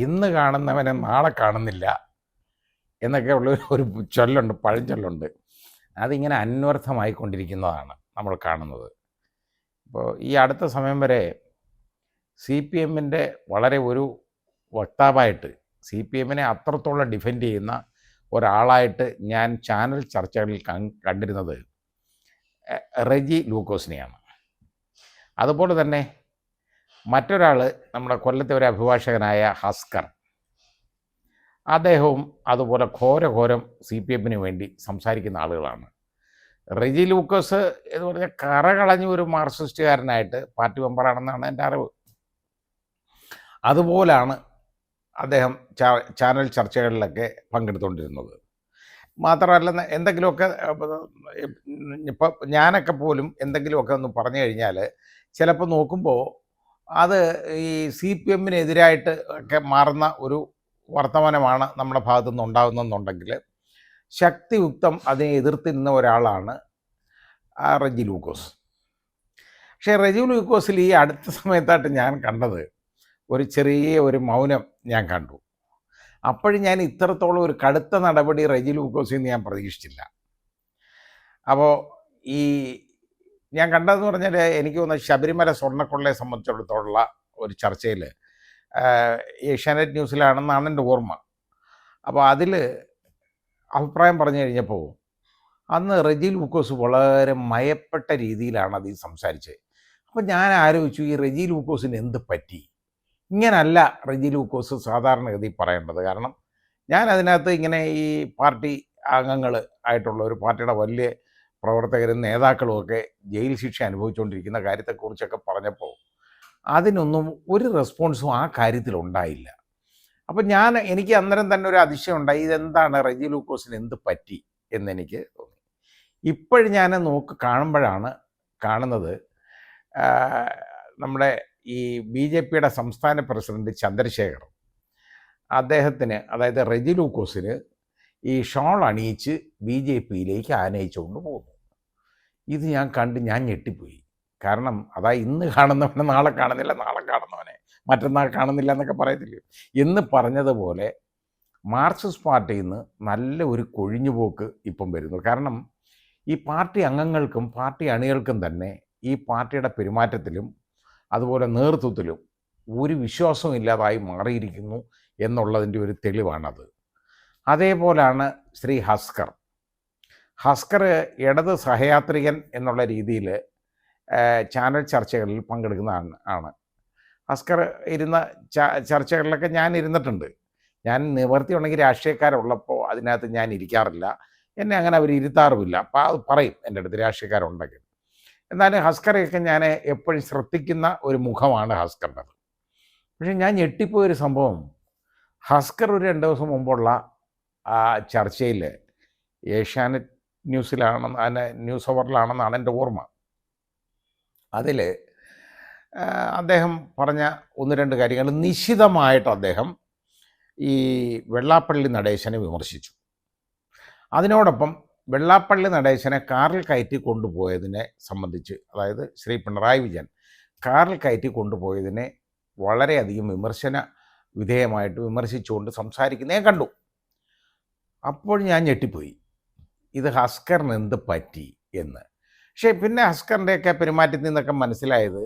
ഇന്ന് കാണുന്നവനെ നാളെ കാണുന്നില്ല എന്നൊക്കെ ഉള്ള ഒരു ചൊല്ലുണ്ട്, പഴഞ്ചൊല്ലുണ്ട്. അതിങ്ങനെ അന്വർത്ഥമായിക്കൊണ്ടിരിക്കുന്നതാണ് നമ്മൾ കാണുന്നത്. ഇപ്പോൾ ഈ അടുത്ത സമയം വരെ സി പി എമ്മിൻ്റെ വളരെ ഒരു വക്താവായിട്ട്, സി പി എമ്മിനെ അത്രത്തോളം ഡിഫെൻഡ് ചെയ്യുന്ന ഒരാളായിട്ട് ഞാൻ ചാനൽ ചർച്ചകളിൽ കണ്ടിരുന്നത് റെജി ലൂക്കോസിനെയാണ്. അതുപോലെ തന്നെ മറ്റൊരാൾ, നമ്മുടെ കൊല്ലത്തെ ഒരു അഭിഭാഷകനായ ഹസ്കർ, അദ്ദേഹവും അതുപോലെ ഘോരം സി പി എമ്മിന് വേണ്ടി സംസാരിക്കുന്ന ആളുകളാണ്. റെജി ലൂക്കോസ് എന്ന് പറഞ്ഞാൽ കറകളഞ്ഞ ഒരു മാർക്സിസ്റ്റുകാരനായിട്ട് പാർട്ടി മെമ്പറാണെന്നാണ് എൻ്റെ അറിവ്. അതുപോലാണ് അദ്ദേഹം ചാനൽ ചർച്ചകളിലൊക്കെ പങ്കെടുത്തുകൊണ്ടിരുന്നത്. മാത്രമല്ല, എന്തെങ്കിലുമൊക്കെ ഇപ്പം ഞാനൊക്കെ പോലും എന്തെങ്കിലുമൊക്കെ ഒന്ന് പറഞ്ഞു കഴിഞ്ഞാൽ ചിലപ്പോൾ നോക്കുമ്പോൾ അത് ഈ സി പി എമ്മിനെതിരായിട്ട് ഒക്കെ മാറുന്ന ഒരു വർത്തമാനമാണ് നമ്മുടെ ഭാഗത്തു നിന്ന് ഉണ്ടാകുന്നെന്നുണ്ടെങ്കിൽ ശക്തിയുക്തം അതിനെ എതിർത്തിരുന്ന ഒരാളാണ് റെജി ലൂക്കോസ്. പക്ഷേ റെജി ലൂക്കോസിൽ ഈ അടുത്ത സമയത്തായിട്ട് ഞാൻ കണ്ടത് ഒരു ചെറിയ ഒരു മൗനം ഞാൻ കണ്ടു. അപ്പോഴും ഞാൻ ഇത്രത്തോളം ഒരു കടുത്ത നടപടി റെജി ലൂക്കോസിൽ നിന്ന് ഞാൻ പ്രതീക്ഷിച്ചില്ല. അപ്പോൾ ഈ ഞാൻ കണ്ടതെന്ന് പറഞ്ഞാൽ, എനിക്ക് തോന്നുന്നത് ശബരിമല സ്വർണ്ണക്കൊള്ളയെ സംബന്ധിച്ചിടത്തോളം ഒരു ചർച്ചയിൽ ഏഷ്യാനെറ്റ് ന്യൂസിലാണെന്നാണ് എൻ്റെ ഓർമ്മ. അപ്പോൾ അതിൽ അഭിപ്രായം പറഞ്ഞു കഴിഞ്ഞപ്പോൾ അന്ന് റെജി ലൂക്കോസ് വളരെ മയപ്പെട്ട രീതിയിലാണ് അതിൽ സംസാരിച്ചത്. അപ്പോൾ ഞാൻ ആലോചിച്ചു, ഈ റെജി ലൂക്കോസിന് എന്ത് പറ്റി? ഇങ്ങനല്ല റെജി ലൂക്കോസ് സാധാരണഗതി പറയേണ്ടത്. കാരണം ഞാൻ അതിനകത്ത് ഇങ്ങനെ ഈ പാർട്ടി അംഗങ്ങൾ ആയിട്ടുള്ള ഒരു പാർട്ടിയുടെ വലിയ പ്രവർത്തകരും നേതാക്കളും ഒക്കെ ജയിൽ ശിക്ഷ അനുഭവിച്ചുകൊണ്ടിരിക്കുന്ന കാര്യത്തെക്കുറിച്ചൊക്കെ പറഞ്ഞപ്പോൾ അതിനൊന്നും ഒരു റെസ്പോൺസും ആ കാര്യത്തിലുണ്ടായില്ല. അപ്പം എനിക്ക് അന്നേരം തന്നെ ഒരു അതിശയം ഉണ്ടായി, ഇതെന്താണ് റെജി ലൂക്കോസിന് എന്ത് പറ്റി എന്നെനിക്ക് തോന്നി. ഇപ്പോഴും ഞാൻ കാണുമ്പോഴാണ് കാണുന്നത്, നമ്മുടെ ഈ ബി ജെ പിയുടെ സംസ്ഥാന പ്രസിഡന്റ് ചന്ദ്രശേഖർ, അദ്ദേഹത്തിന്, അതായത് റെജി ലൂക്കോസിന് ഈ ഷോൾ അണിയിച്ച് ബി ജെ പിയിലേക്ക് ആനയിച്ചുകൊണ്ട് പോകുന്നു. ഇത് ഞാൻ ഞെട്ടിപ്പോയി. കാരണം ഇന്ന് കാണുന്നവനെ നാളെ കാണുന്നില്ല, നാളെ കാണുന്നവനെ മറ്റന്നാൾ കാണുന്നില്ല എന്നൊക്കെ പറയത്തില്ലേ. എന്ന് പറഞ്ഞതുപോലെ മാർക്സിസ്റ്റ് പാർട്ടിയിൽ നിന്ന് നല്ല ഒരു കൊഴിഞ്ഞുപോക്ക് ഇപ്പം വരുന്നു. കാരണം ഈ പാർട്ടി അംഗങ്ങൾക്കും പാർട്ടി അണികൾക്കും തന്നെ ഈ പാർട്ടിയുടെ പെരുമാറ്റത്തിലും അതുപോലെ നേതൃത്വത്തിലും ഒരു വിശ്വാസവും ഇല്ലാതായി മാറിയിരിക്കുന്നു എന്നുള്ളതിൻ്റെ ഒരു തെളിവാണത്. അതേപോലാണ് ശ്രീ ഹസ്കർ ഇടത് സഹയാത്രികൻ എന്നുള്ള രീതിയിൽ ചാനൽ ചർച്ചകളിൽ പങ്കെടുക്കുന്ന ആണ്. ഹസ്കർ ഇരുന്ന ചർച്ചകളിലൊക്കെ ഞാൻ ഇരുന്നിട്ടുണ്ട്. ഞാൻ നിവർത്തി ഉണ്ടെങ്കിൽ രാഷ്ട്രീയക്കാരുള്ളപ്പോൾ അതിനകത്ത് ഞാൻ ഇരിക്കാറില്ല. എന്നെ അങ്ങനെ അവർ ഇരുത്താറുമില്ല. അപ്പോൾ അത് പറയും എൻ്റെ അടുത്ത് രാഷ്ട്രീയക്കാരുണ്ടെങ്കിൽ. എന്നാലും ഹസ്കറെയൊക്കെ ഞാൻ എപ്പോഴും ശ്രദ്ധിക്കുന്ന ഒരു മുഖമാണ് ഹസ്കറിൻ്റെത്. പക്ഷേ ഞാൻ ഞെട്ടിപ്പോയൊരു സംഭവം, ഹസ്കർ ഒരു 2 ദിവസം മുമ്പുള്ള ആ ചർച്ചയിൽ ഏഷ്യാനെറ്റ് ന്യൂസിലാണെന്ന്, ന്യൂസ് അവറിലാണെന്നാണ് എൻ്റെ ഓർമ്മ. അതിൽ അദ്ദേഹം പറഞ്ഞ 1-2 കാര്യങ്ങൾ നിശിതമായിട്ട് അദ്ദേഹം ഈ വെള്ളാപ്പള്ളി നടേശനെ വിമർശിച്ചു. അതിനോടൊപ്പം വെള്ളാപ്പള്ളി നടേശനെ കാറിൽ കയറ്റി കൊണ്ടുപോയതിനെ സംബന്ധിച്ച്, അതായത് ശ്രീ പിണറായി വിജയൻ കാറിൽ കയറ്റി കൊണ്ടുപോയതിനെ വളരെയധികം വിമർശന വിധേയമായിട്ട് വിമർശിച്ചുകൊണ്ട് സംസാരിക്കുന്നേ കണ്ടു. അപ്പോൾ ഞാൻ ഞെട്ടിപ്പോയി, ഇത് ഹസ്കറിന് എന്ത് പറ്റി എന്ന്. പക്ഷേ പിന്നെ ഹസ്കറിൻ്റെയൊക്കെ പെരുമാറ്റത്തിൽ നിന്നൊക്കെ മനസ്സിലായത്,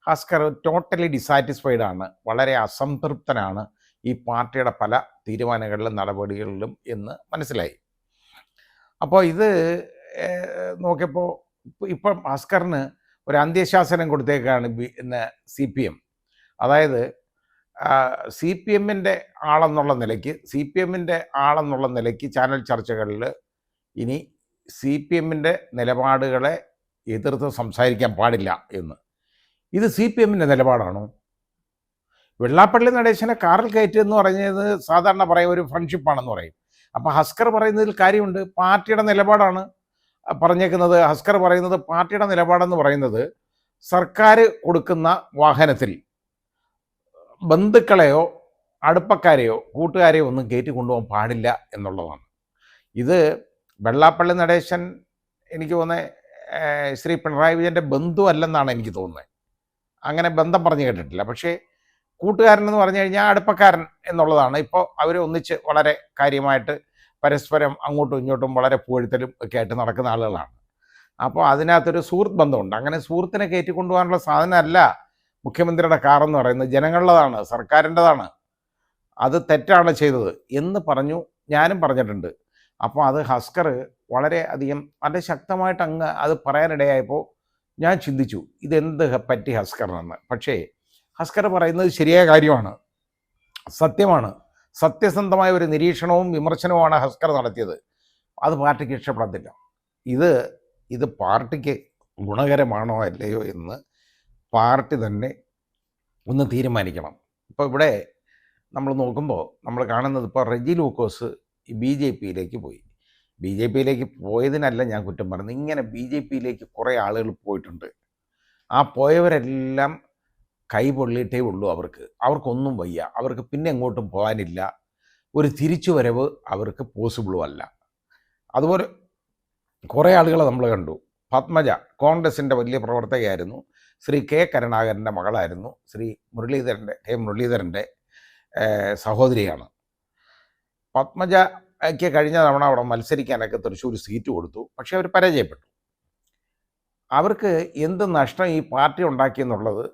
ഹസ്കർ ടോട്ടലി ഡിസാറ്റിസ്ഫൈഡ് ആണ്, വളരെ അസംതൃപ്തനാണ് ഈ പാർട്ടിയുടെ പല തീരുമാനങ്ങളിലും നടപടികളിലും എന്ന് മനസ്സിലായി. അപ്പോൾ ഇത് നോക്കിയപ്പോൾ ഇപ്പം ഹസ്കറിന് ഒരു അന്ത്യശാസനം കൊടുത്തേക്കാണ് CPM. അതായത് CPMൻ്റെ ആളെന്നുള്ള നിലയ്ക്ക് ചാനൽ ചർച്ചകളിൽ ഇനി CPMൻ്റെ നിലപാടുകളെ എതിർത്ത് സംസാരിക്കാൻ പാടില്ല എന്ന്. ഇത് CPMൻ്റെ നിലപാടാണോ? വെള്ളാപ്പള്ളി നടേശനെ കാറിൽ കയറ്റിയെന്ന് പറഞ്ഞത് സാധാരണ പറയും ഒരു ഫ്രണ്ട്ഷിപ്പാണെന്ന് പറയും. അപ്പോൾ ഹസ്കർ പറയുന്നതിൽ കാര്യമുണ്ട്. പാർട്ടിയുടെ നിലപാടാണ് പറഞ്ഞേക്കുന്നത്. ഹസ്കർ പറയുന്നത് പാർട്ടിയുടെ നിലപാടെന്ന് പറയുന്നത് സർക്കാർ കൊടുക്കുന്ന വാഹനത്തിൽ ബന്ധുക്കളെയോ അടുപ്പക്കാരെയോ കൂട്ടുകാരെയോ ഒന്നും കയറ്റി കൊണ്ടുപോകാൻ പാടില്ല എന്നുള്ളതാണ്. ഇത് വെള്ളാപ്പള്ളി നടേശൻ എനിക്ക് തോന്നുന്നത് ശ്രീ പിണറായി വിജയൻ്റെ ബന്ധു അല്ലെന്നാണ് എനിക്ക് തോന്നുന്നത്. അങ്ങനെ ബന്ധം പറഞ്ഞു കേട്ടിട്ടില്ല. പക്ഷേ കൂട്ടുകാരൻ എന്ന് പറഞ്ഞു കഴിഞ്ഞാൽ അടുപ്പക്കാരൻ എന്നുള്ളതാണ്. ഇപ്പോൾ അവർ ഒന്നിച്ച് വളരെ കാര്യമായിട്ട് പരസ്പരം അങ്ങോട്ടും ഇങ്ങോട്ടും വളരെ പുകഴ്ത്തലും ഒക്കെ ആയിട്ട് നടക്കുന്ന ആളുകളാണ്. അപ്പോൾ അതിനകത്തൊരു സുഹൃത്ത് ബന്ധമുണ്ട്. അങ്ങനെ സുഹൃത്തിനെ കയറ്റിക്കൊണ്ടുപോകാനുള്ള സാധനമല്ല മുഖ്യമന്ത്രിയുടെ കാറെന്ന് പറയുന്നത്, ജനങ്ങളുടേതാണ്, സർക്കാരിൻ്റെതാണ്. അത് തെറ്റാണ് ചെയ്തത് എന്ന് പറഞ്ഞു, ഞാനും പറഞ്ഞിട്ടുണ്ട്. അപ്പോൾ അത് ഹസ്കർ വളരെ അധികം വളരെ ശക്തമായിട്ട് അങ്ങ് അത് പറയാനിടയായപ്പോൾ ഞാൻ ചിന്തിച്ചു, ഇതെന്ത് പറ്റി ഹസ്കറിനെന്ന്. പക്ഷേ ഹസ്കർ പറയുന്നത് ശരിയായ കാര്യമാണ്, സത്യമാണ്. സത്യസന്ധമായ ഒരു നിരീക്ഷണവും വിമർശനവുമാണ് ഹസ്കർ നടത്തിയത്. അത് പാർട്ടിക്ക് ഇഷ്ടപ്പെടത്തില്ല. ഇത് പാർട്ടിക്ക് ഗുണകരമാണോ അല്ലയോ എന്ന് പാർട്ടി തന്നെ ഒന്ന് തീരുമാനിക്കണം. ഇപ്പോൾ ഇവിടെ നമ്മൾ നോക്കുമ്പോൾ നമ്മൾ കാണുന്നത്, ഇപ്പോൾ റെജി ലൂക്കോസ് ബി ജെ പിയിലേക്ക് പോയി. ബി ജെ പിയിലേക്ക് പോയതിനല്ല ഞാൻ കുറ്റം പറയുന്നത്, ഇങ്ങനെ ബി ജെ പിയിലേക്ക് കുറേ ആളുകൾ പോയിട്ടുണ്ട്. ആ പോയവരെല്ലാം കൈ പൊള്ളിയിട്ടേ ഉള്ളൂ. അവർക്കൊന്നും വയ്യ, അവർക്ക് പിന്നെ എങ്ങോട്ടും പോകാനില്ല, ഒരു തിരിച്ചുവരവ് അവർക്ക് പോസിബിളും അല്ല. അതുപോലെ കുറേ ആളുകളെ നമ്മൾ കണ്ടു. പത്മജ കോൺഗ്രസിൻ്റെ വലിയ പ്രവർത്തകയായിരുന്നു, ശ്രീ കെ കരുണാകരൻ്റെ മകളായിരുന്നു, ശ്രീ മുരളീധരൻ്റെ സഹോദരിയാണ്. പത്മജയ്ക്ക് കഴിഞ്ഞ തവണ അവിടെ മത്സരിക്കാനൊക്കെ തൃശ്ശൂർ സീറ്റ് കൊടുത്തു, പക്ഷേ അവർ പരാജയപ്പെട്ടു. അവർക്ക് എന്ത് നഷ്ടം ഈ പാർട്ടി ഉണ്ടാക്കിയെന്നുള്ളത്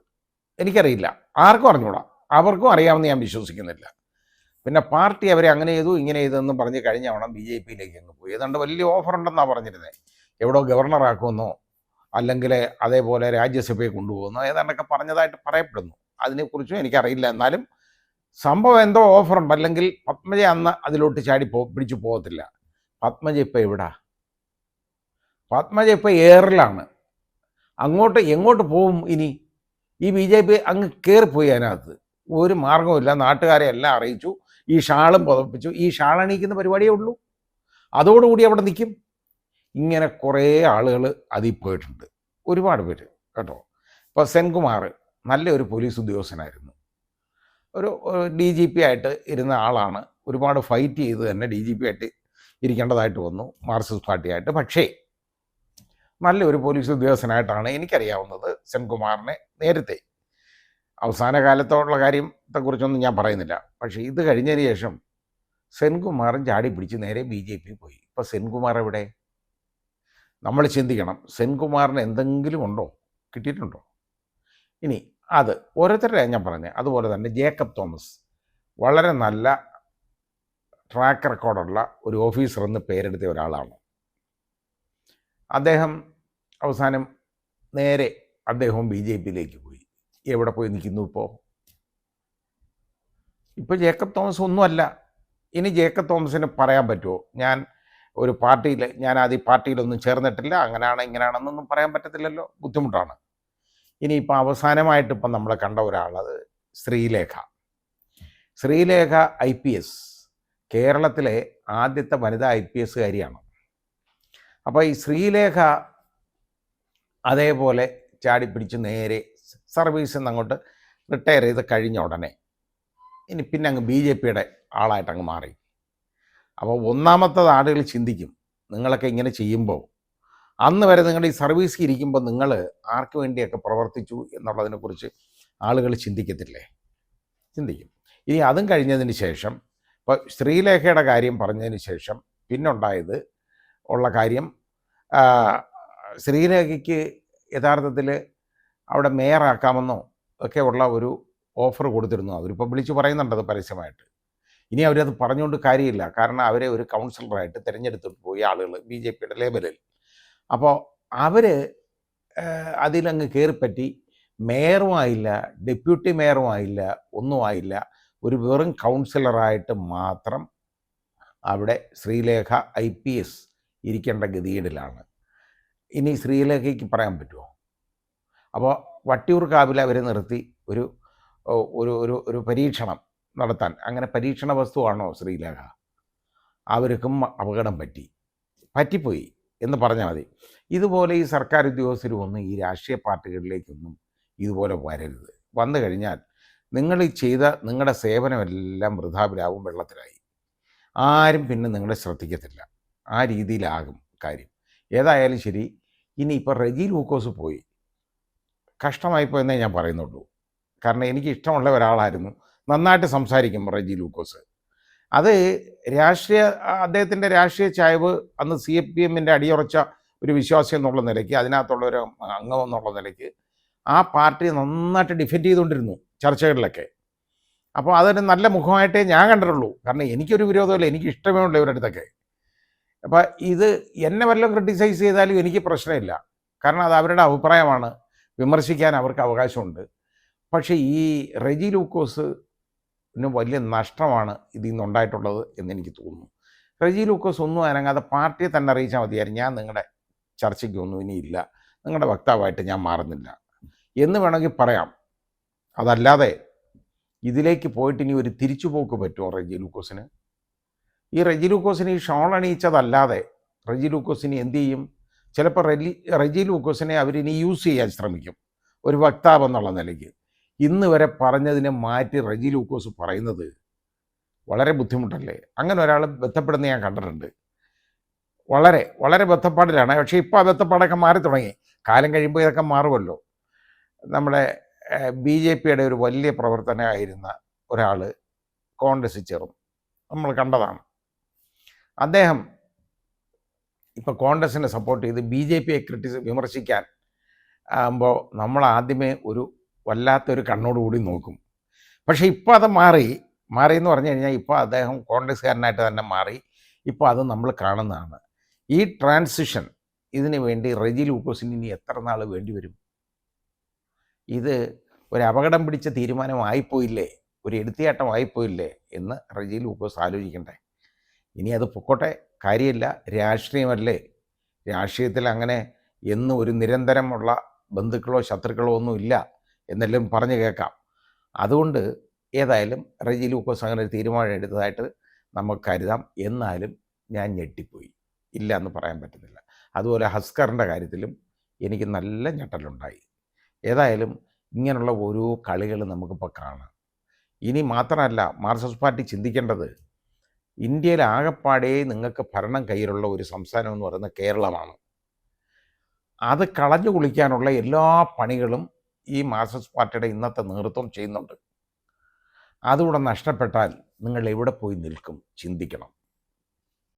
എനിക്കറിയില്ല, ആർക്കും അറിഞ്ഞൂടാ, അവർക്കും അറിയാമെന്ന് ഞാൻ വിശ്വസിക്കുന്നില്ല. പിന്നെ പാർട്ടി അവരെ അങ്ങനെ ചെയ്തു ഇങ്ങനെ ചെയ്തെന്നും പറഞ്ഞ് കഴിഞ്ഞ തവണ ബി ജെ പിയിലേക്ക് അങ്ങ് പോയി. ഏതാണ്ട് വലിയ ഓഫർ ഉണ്ടെന്നാണ് പറഞ്ഞിരുന്നത്, എവിടോ ഗവർണറാക്കുമെന്നോ അല്ലെങ്കിൽ അതേപോലെ രാജ്യസഭയെ കൊണ്ടുപോകുന്നോ ഏതാണ്ടൊക്കെ പറഞ്ഞതായിട്ട് പറയപ്പെടുന്നു. അതിനെക്കുറിച്ചും എനിക്കറിയില്ല. എന്നാലും സംഭവം എന്തോ ഓഫറുണ്ട്, അല്ലെങ്കിൽ പത്മജ അന്ന് അതിലോട്ട് പിടിച്ചു പോകത്തില്ല. പത്മജ ഇപ്പോൾ എവിടാ? പത്മജ ഇപ്പോൾ എയറിലാണ്. എങ്ങോട്ട് പോവും ഇനി? ഈ ബി ജെ പി അങ്ങ് കയറിപ്പോയി. അതിനകത്ത് ഒരു മാർഗവുമില്ല. നാട്ടുകാരെ എല്ലാം അറിയിച്ചു, ഈ ഷാളും പുതപ്പിച്ചു. ഈ ഷാൾ അണിയിക്കുന്ന പരിപാടിയേ ഉള്ളൂ, അതോടുകൂടി അവിടെ നിൽക്കും. ഇങ്ങനെ കുറേ ആളുകൾ അതിൽ പോയിട്ടുണ്ട്, ഒരുപാട് പേര് കേട്ടോ. ഇപ്പോൾ സെൻകുമാർ നല്ലൊരു പോലീസ് ഉദ്യോഗസ്ഥനായിരുന്നു, ഒരു ഡി ജി പി ആയിട്ട് ഇരുന്ന ആളാണ്. ഒരുപാട് ഫൈറ്റ് ചെയ്ത് തന്നെ ഡി ജി പി ആയിട്ട് ഇരിക്കേണ്ടതായിട്ട് വന്നു മാർക്സിസ്റ്റ് പാർട്ടിയായിട്ട്. പക്ഷേ നല്ലൊരു പോലീസ് ഉദ്യോഗസ്ഥനായിട്ടാണ് എനിക്കറിയാവുന്നത് സെൻകുമാറിനെ നേരത്തെ. അവസാന കാലത്തോടുള്ള കാര്യത്തെക്കുറിച്ചൊന്നും ഞാൻ പറയുന്നില്ല. പക്ഷേ ഇത് കഴിഞ്ഞതിന് ശേഷം സെൻകുമാറും ചാടി പിടിച്ച് നേരെ ബി ജെ പി പോയി. ഇപ്പോൾ സെൻകുമാർ എവിടെ? നമ്മൾ ചിന്തിക്കണം, സെൻകുമാറിന് എന്തെങ്കിലും ഉണ്ടോ, കിട്ടിയിട്ടുണ്ടോ? ഇനി അത് ഓരോരുത്തരുടെ ഞാൻ പറഞ്ഞത്. അതുപോലെ തന്നെ ജേക്കബ് തോമസ് വളരെ നല്ല ട്രാക്ക് റെക്കോർഡുള്ള ഒരു ഓഫീസർ എന്ന് പേരെടുത്ത ഒരാളാണ്. അദ്ദേഹം അവസാനം നേരെ അദ്ദേഹവും ബി ജെ പിയിലേക്ക് പോയി. എവിടെ പോയി നിൽക്കുന്നു ഇപ്പോൾ ജേക്കബ് തോമസ് ഒന്നുമല്ല. ഇനി ജേക്കബ് തോമസിന് പറയാൻ പറ്റുമോ, ഞാൻ ഒരു പാർട്ടിയിൽ, ഞാൻ ആദ്യം പാർട്ടിയിലൊന്നും ചേർന്നിട്ടില്ല, അങ്ങനെയാണ് ഇങ്ങനെയാണെന്നൊന്നും പറയാൻ പറ്റത്തില്ലല്ലോ, ബുദ്ധിമുട്ടാണ്. ഇനിയിപ്പോൾ അവസാനമായിട്ട് ഇപ്പം നമ്മൾ കണ്ട ഒരാളത് ശ്രീലേഖ IPS, കേരളത്തിലെ ആദ്യത്തെ വനിതാ IPS കാരിയാണ്. അപ്പോൾ ഈ ശ്രീലേഖ അതേപോലെ ചാടിപ്പിടിച്ച് നേരെ സർവീസിൽ നിന്ന് അങ്ങോട്ട് റിട്ടയർ ചെയ്ത് കഴിഞ്ഞ ഉടനെ ഇനി പിന്നെ അങ്ങ് ബി ജെ പിയുടെ ആളായിട്ടങ്ങ് മാറി. അപ്പോൾ ഒന്നാമത്തത് ആളുകൾ ചിന്തിക്കും, നിങ്ങളൊക്കെ ഇങ്ങനെ ചെയ്യുമ്പോൾ, അന്ന് വരെ നിങ്ങൾ ഈ സർവീസിൽ ഇരിക്കുമ്പോൾ നിങ്ങൾ ആർക്ക് വേണ്ടിയൊക്കെ പ്രവർത്തിച്ചു എന്നുള്ളതിനെക്കുറിച്ച് ആളുകൾ ചിന്തിക്കത്തില്ലേ? ചിന്തിക്കും. ഇനി അതും കഴിഞ്ഞതിന് ശേഷം, ഇപ്പോൾ ശ്രീലേഖയുടെ കാര്യം പറഞ്ഞതിന് ശേഷം പിന്നുണ്ടായത് ഉള്ള കാര്യം, ശ്രീലേഖയ്ക്ക് യഥാർത്ഥത്തിൽ അവിടെ മേയറാക്കാമെന്നോ ഒക്കെ ഉള്ള ഒരു ഓഫർ കൊടുത്തിരുന്നു. അവരിപ്പോൾ വിളിച്ച് പറയുന്നുണ്ടത് പരസ്യമായിട്ട്. ഇനി അവരത് പറഞ്ഞുകൊണ്ട് കാര്യമില്ല, കാരണം അവരെ ഒരു കൗൺസിലറായിട്ട് തിരഞ്ഞെടുത്തിട്ട് പോയി ആളുകൾ ബി ജെ പിയുടെ ലേബലിൽ. അപ്പോൾ അവർ അതിലങ്ങ് കയറിപ്പറ്റി മേയറുമായില്ല, ഡെപ്യൂട്ടി മേയറുമായില്ല, ഒന്നുമായില്ല, ഒരു വെറും കൗൺസിലറായിട്ട് മാത്രം അവിടെ ശ്രീലേഖ IPS ഇരിക്കേണ്ട ഗതികേടിലാണ്. ഇനി ശ്രീലേഖയ്ക്ക് പറയാൻ പറ്റുമോ? അപ്പോൾ വട്ടിയൂർക്കാവിൽ അവരെ നിർത്തി ഒരു ഒരു ഒരു ഒരു പരീക്ഷണം നടത്താൻ. അങ്ങനെ പരീക്ഷണ വസ്തുവാണോ ശ്രീലേഖ? അവർക്കും അപകടം പറ്റിപ്പോയി എന്ന് പറഞ്ഞാൽ മതി. ഇതുപോലെ ഈ സർക്കാർ ഉദ്യോഗസ്ഥരുമൊന്നും ഈ രാഷ്ട്രീയ പാർട്ടികളിലേക്കൊന്നും ഇതുപോലെ വരരുത്. വന്നു കഴിഞ്ഞാൽ നിങ്ങൾ ഈ ചെയ്ത നിങ്ങളുടെ സേവനമെല്ലാം വൃഥാവിലാവും, വെള്ളത്തിലായി. ആരും പിന്നെ നിങ്ങളെ ശ്രദ്ധിക്കത്തില്ല. ആ രീതിയിലാകും കാര്യം. ഏതായാലും ശരി, ഇനിയിപ്പോൾ റെജി ലൂക്കോസ് പോയി, കഷ്ടമായിപ്പോയെന്നേ ഞാൻ പറയുന്നുള്ളൂ. കാരണം എനിക്ക് ഇഷ്ടമുള്ള ഒരാളായിരുന്നു, നന്നായിട്ട് സംസാരിക്കും റെജി ലൂക്കോസ്. അത് അദ്ദേഹത്തിൻ്റെ രാഷ്ട്രീയ ചായ്വ് അന്ന് CPMൻ്റെ അടിയുറച്ച ഒരു വിശ്വാസി എന്നുള്ള നിലയ്ക്ക്, അതിനകത്തുള്ള ഒരു അംഗം എന്നുള്ള നിലയ്ക്ക് ആ പാർട്ടി നന്നായിട്ട് ഡിഫെൻഡ് ചെയ്തുകൊണ്ടിരുന്നു ചർച്ചകളിലൊക്കെ. അപ്പോൾ അതൊരു നല്ല മുഖമായിട്ടേ ഞാൻ കണ്ടിട്ടുള്ളൂ. കാരണം എനിക്കൊരു വിരോധമില്ല, എനിക്ക് ഇഷ്ടമേ ഉള്ളൂ ഇവരുടെ അടുത്തൊക്കെ. അപ്പോൾ ഇത് എന്നെ വല്ലതും ക്രിട്ടിസൈസ് ചെയ്താലും എനിക്ക് പ്രശ്നമില്ല, കാരണം അത് അവരുടെ അഭിപ്രായമാണ്, വിമർശിക്കാൻ അവർക്ക് അവകാശമുണ്ട്. പക്ഷേ ഈ റെജി ലൂക്കോസിന് വലിയ നഷ്ടമാണ് ഇതിൽ നിന്നുണ്ടായിട്ടുള്ളത് എന്നെനിക്ക് തോന്നുന്നു. റെജി ലൂക്കോസ് ഒന്നും അനങ്ങാതെ പാർട്ടിയെ തന്നെ അറിയിച്ചാൽ മതിയായിരുന്നു, ഞാൻ നിങ്ങളുടെ ചർച്ചയ്ക്കൊന്നും ഇനിയില്ല, നിങ്ങളുടെ വക്താവായിട്ട് ഞാൻ മാറുന്നില്ല എന്ന് വേണമെങ്കിൽ പറയാം. അതല്ലാതെ ഇതിലേക്ക് പോയിട്ട് ഇനി ഒരു തിരിച്ചുപോക്ക് പറ്റുമോ റെജി ലൂക്കോസിന്? ഈ റെജി ലൂക്കോസിന് ഈ ഷോൾ അണിയിച്ചതല്ലാതെ റെജി ലൂക്കോസിന് എന്ത് ചെയ്യും? ചിലപ്പോൾ റെജി ലൂക്കോസിനെ അവരിനി യൂസ് ചെയ്യാൻ ശ്രമിക്കും ഒരു വക്താവ് എന്നുള്ള നിലയ്ക്ക്. ഇന്ന് വരെ പറഞ്ഞതിനെ മാറ്റി റെജി ലൂക്കോസ് പറയുന്നത് വളരെ ബുദ്ധിമുട്ടല്ലേ? അങ്ങനെ ഒരാൾ ബന്ധപ്പെടുന്ന ഞാൻ കണ്ടിട്ടുണ്ട്. വളരെ വളരെ ബന്ധപ്പാടിലാണ്. പക്ഷേ ഇപ്പോൾ ആ ബന്ധപ്പാടൊക്കെ മാറി തുടങ്ങി. കാലം കഴിയുമ്പോൾ ഇതൊക്കെ മാറുമല്ലോ. നമ്മുടെ BJPയുടെ ഒരു വലിയ പ്രവർത്തനമായിരുന്ന ഒരാൾ കോൺഗ്രസിൽ ചേർന്നു, നമ്മൾ കണ്ടതാണ്. അദ്ദേഹം ഇപ്പോൾ കോൺഗ്രസിനെ സപ്പോർട്ട് ചെയ്ത് BJPയെ വിമർശിക്കാൻ ആകുമ്പോൾ നമ്മൾ ആദ്യമേ ഒരു വല്ലാത്തൊരു കണ്ണോടുകൂടി നോക്കും. പക്ഷേ ഇപ്പോൾ അത് മാറിയെന്ന് പറഞ്ഞു കഴിഞ്ഞാൽ ഇപ്പോൾ അദ്ദേഹം കോൺഗ്രസ്സുകാരനായിട്ട് തന്നെ മാറി. ഇപ്പോൾ അത് നമ്മൾ കാണുന്നതാണ്. ഈ ട്രാൻസിഷൻ, ഇതിന് വേണ്ടി റെജി ലൂക്കോസിന് ഇനി എത്ര നാൾ വേണ്ടി വരും? ഇത് ഒരു അപകടം പിടിച്ച തീരുമാനമായിപ്പോയില്ലേ, ഒരു എടുത്തിയാട്ടമായിപ്പോയില്ലേ എന്ന് റെജി ലൂക്കോസ് ആലോചിക്കണ്ടേ? ഇനി അത് പൊക്കോട്ടെ, കാര്യമില്ല, രാഷ്ട്രീയമല്ലേ. രാഷ്ട്രീയത്തിൽ അങ്ങനെ എന്നും ഒരു നിരന്തരമുള്ള ബന്ധുക്കളോ ശത്രുക്കളോ ഒന്നും ഇല്ല എന്നെല്ലാം പറഞ്ഞു കേൾക്കാം. അതുകൊണ്ട് ഏതായാലും റെജി ലൂക്കോസ് അങ്ങനെ ഒരു തീരുമാനം എടുത്തതായിട്ട് നമുക്ക് കരുതാം. എന്നാലും ഞാൻ ഞെട്ടിപ്പോയി, ഇല്ല എന്ന് പറയാൻ പറ്റുന്നില്ല. അതുപോലെ ഹസ്കറിൻ്റെ കാര്യത്തിലും എനിക്ക് നല്ല ഞെട്ടലുണ്ടായി. ഏതായാലും ഇങ്ങനെയുള്ള ഓരോ കളികൾ നമുക്കിപ്പോൾ കാണാം. ഇനി മാത്രമല്ല, മാർക്സിസ്റ്റ് പാർട്ടി ചിന്തിക്കേണ്ടത്, ഇന്ത്യയിൽ ആകെപ്പാടെ നിങ്ങൾക്ക് ഭരണം കയ്യിലുള്ള ഒരു സംസ്ഥാനം എന്ന് പറയുന്നത് കേരളമാണ്. അത് കളഞ്ഞു കുളിക്കാനുള്ള എല്ലാ പണികളും ഈ മാർക്സിസ്റ്റ് പാർട്ടിയുടെ ഇന്നത്തെ നേതൃത്വം ചെയ്യുന്നുണ്ട്. അതുകൂടെ നഷ്ടപ്പെട്ടാൽ നിങ്ങൾ എവിടെ പോയി നിൽക്കും? ചിന്തിക്കണം.